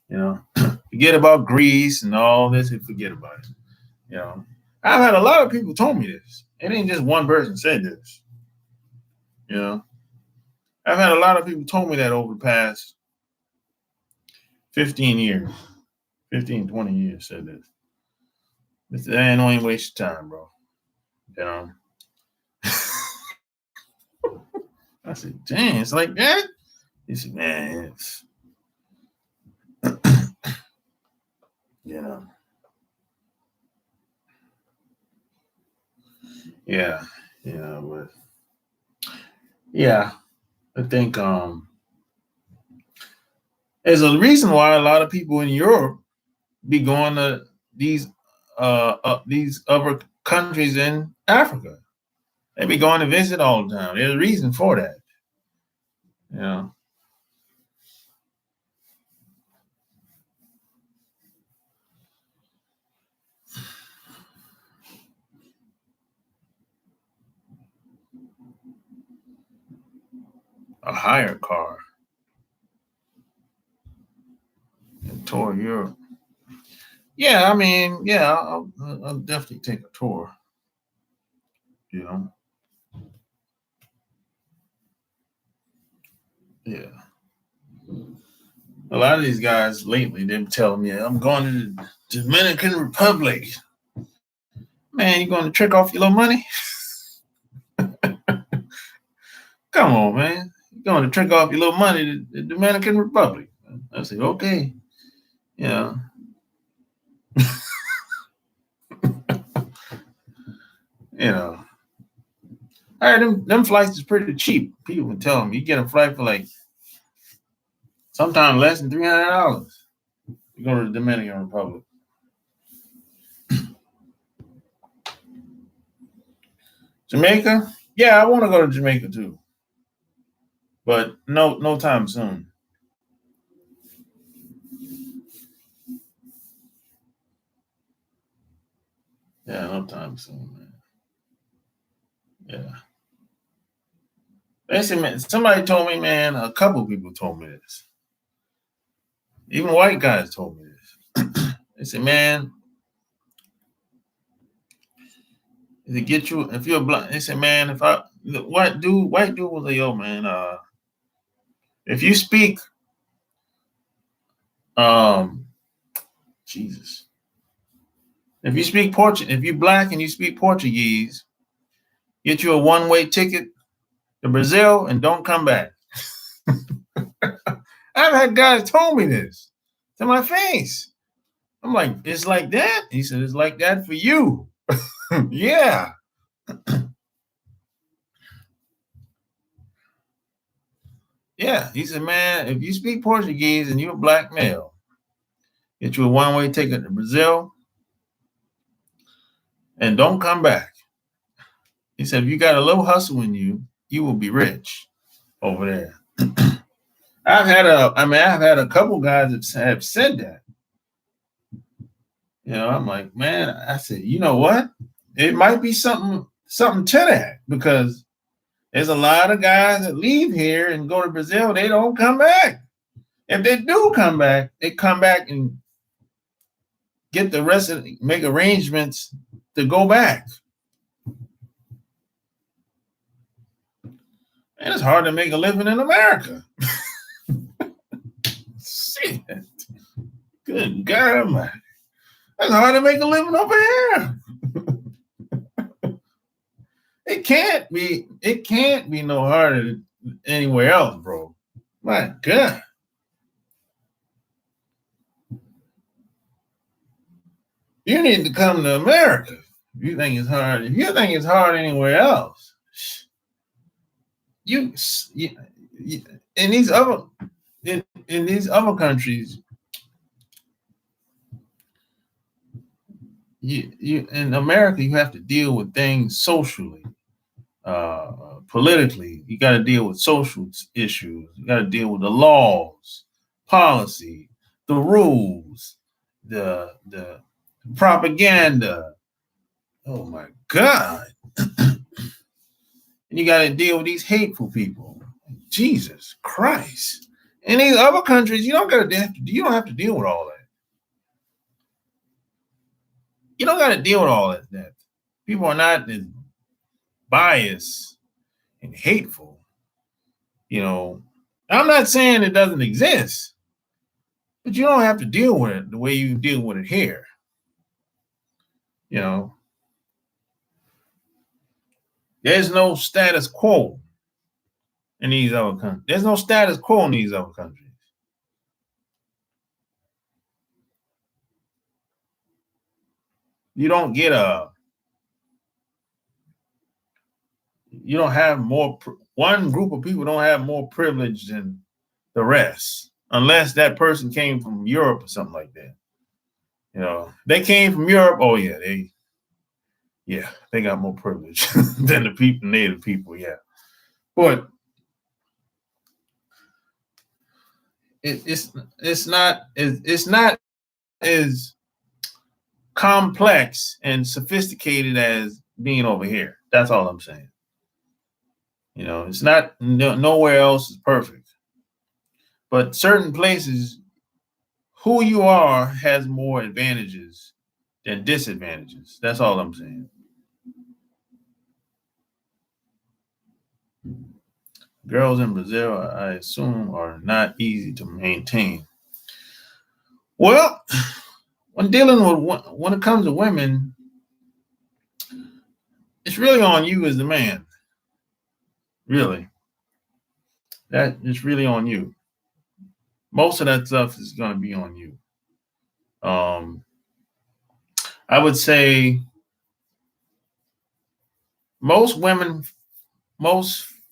You know, forget about Greece and all this and forget about it. You know, I've had a lot of people told me this. It ain't just one person said this. You know, I've had a lot of people told me that over the past 15 years, 15, 20 years said this. They said, don't even waste your time, bro. You know. I said, dang, it's like that? He said, man, it's, you know. Yeah, but yeah, I think there's a reason why a lot of people in Europe be going to these other countries in Africa. They be going to visit all the time. There's a reason for that. You know. A hire car and tour Europe. Yeah, I mean, yeah, I'll definitely take a tour. You know. Yeah. A lot of these guys lately, they've been telling me, I'm going to the Dominican Republic. Man, you going to trick off your little money? Come on, man. You're going to trick off your little money to the Dominican Republic. I said, okay. Yeah. You know. All right, them flights is pretty cheap. People can tell them you get a flight for like sometimes less than $300. You go to the Dominican Republic. Jamaica? Yeah, I want to go to Jamaica too. But no time soon. Yeah, no time soon, man. Yeah. Listen, man, somebody told me, man, a couple people told me this. Even white guys told me this. They said, man, if it get you, if you're black, they said, man, if I, white dude was like, yo, man, if you speak, um, Jesus, if you speak Portuguese, if you're black and you speak Portuguese, get you a one-way ticket to Brazil and don't come back. I've had guys told me this to my face. I'm like, it's like that? He said, it's like that for you. Yeah. Yeah. He said, man, if you speak Portuguese and you're a black male, get you a one-way ticket to Brazil and don't come back. He said, if you got a little hustle in you, you will be rich over there. I've had a couple guys that have said that. You know, I'm like, man, I said, you know what? It might be something to that because there's a lot of guys that leave here and go to Brazil, they don't come back. If they do come back, they come back and get the rest of make arrangements to go back. Man, it's hard to make a living in America. Shit. Good God, it's hard to make a living over here. It can't be no harder than anywhere else, bro. My God. You need to come to America. If you think it's hard anywhere else, you in these other countries, you in America, you have to deal with things socially, politically. You got to deal with social issues. You got to deal with the laws, policy, the rules, the propaganda. Oh my God. And you got to deal with these hateful people. Jesus Christ. In these other countries, you don't have to deal with all that. You don't got to deal with all that. People are not as biased and hateful. You know, I'm not saying it doesn't exist, but you don't have to deal with it the way you deal with it here. You know, there's no status quo in these other countries. There's no status quo in these other countries. You don't get you don't have more, one group of people don't have more privilege than the rest, unless that person came from Europe or something like that. You know, they came from Europe. Oh yeah, they got more privilege than the native people. Yeah, but it's not as complex and sophisticated as being over here. That's all I'm saying. You know, it's not, nowhere else is perfect, but certain places, who you are has more advantages than disadvantages. That's all I'm saying. Girls in Brazil, I assume, are not easy to maintain. Well, when it comes to women, it's really on you as the man. Really, that is really on you. Most of that stuff is going to be on you. I would say most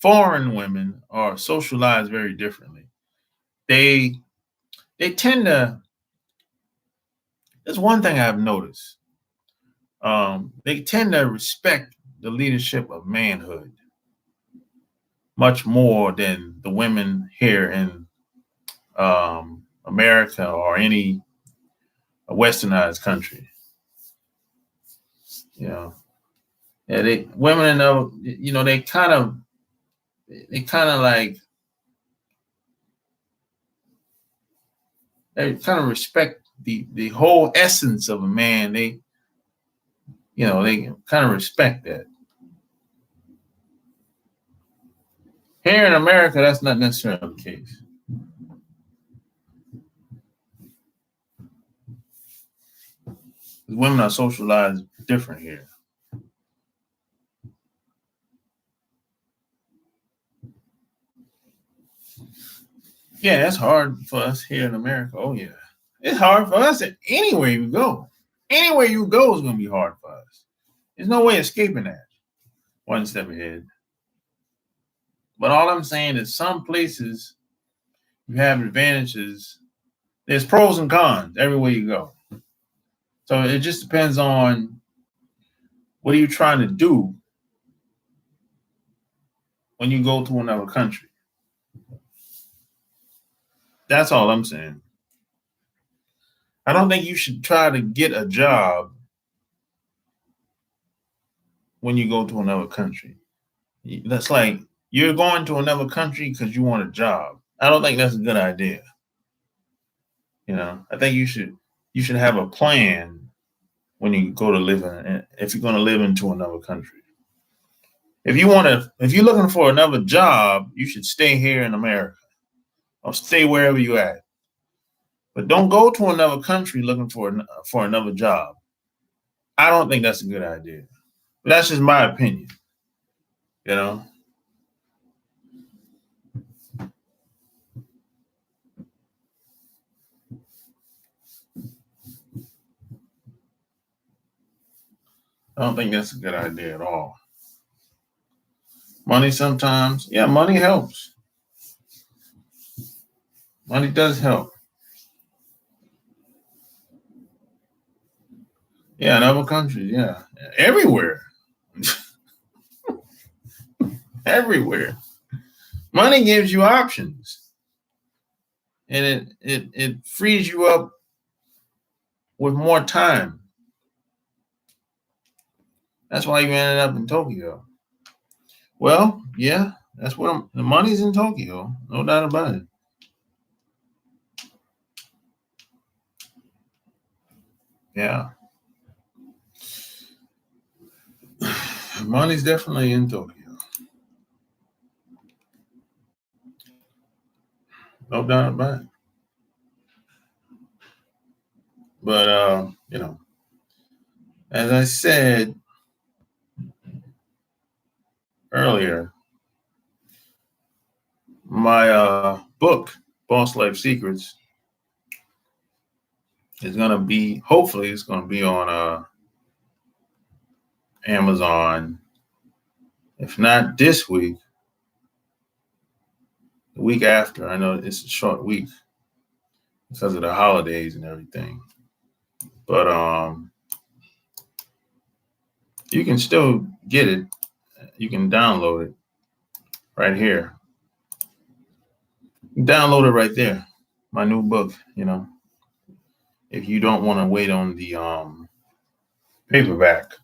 foreign women are socialized very differently. They tend to. There's one thing I've noticed. They tend to respect the leadership of manhood much more than the women here in America or any westernized country. You know, yeah, women they kind of like, they kind of respect the whole essence of a man. They kind of respect that. Here in America, that's not necessarily the case. Women are socialized different here. Yeah, it's hard for us here in America. Oh yeah, it's hard for us anywhere you go. Anywhere you go is going to be hard for us. There's no way escaping that. One step ahead. But all I'm saying is some places you have advantages. There's pros and cons everywhere you go. So it just depends on what are you trying to do when you go to another country. That's all I'm saying. I don't think you should try to get a job when you go to another country. That's like you're going to another country because you want a job. I don't think that's a good idea. You know, I think you should have a plan when you go to live in, if you're going to live into another country. If you're looking for another job, you should stay here in America or stay wherever you're at. But don't go to another country looking for another job. I don't think that's a good idea. But that's just my opinion. You know. I don't think that's a good idea at all. Money sometimes, yeah, money helps. Money does help. Yeah, in other countries, yeah. Everywhere. Everywhere. Money gives you options. And it frees you up with more time. That's why you ended up in Tokyo. Well, yeah, that's what the money's in Tokyo, no doubt about it. Yeah. Money's definitely in Tokyo. No doubt about it. But as I said earlier, my book, Boss Life Secrets, is gonna be, hopefully it's gonna be on Amazon. If not this week, the week after. I know it's a short week because of the holidays and everything. But you can still get it. You can download it right here. Download it right there. My new book, if you don't want to wait on the paperback.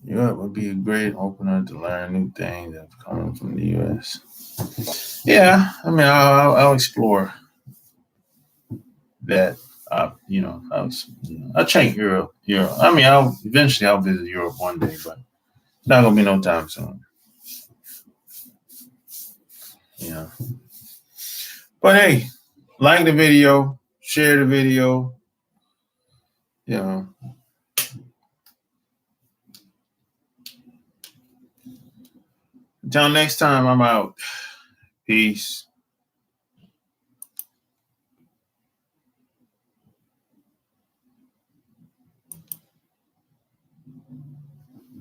Yeah, it would be a great opener to learn new things that's coming from the U.S. Yeah, I mean, I'll explore that. I'll check Europe. I mean, I'll visit Europe one day, but not gonna be no time soon. Yeah. But hey, like the video, share the video. Until next time, I'm out. Peace.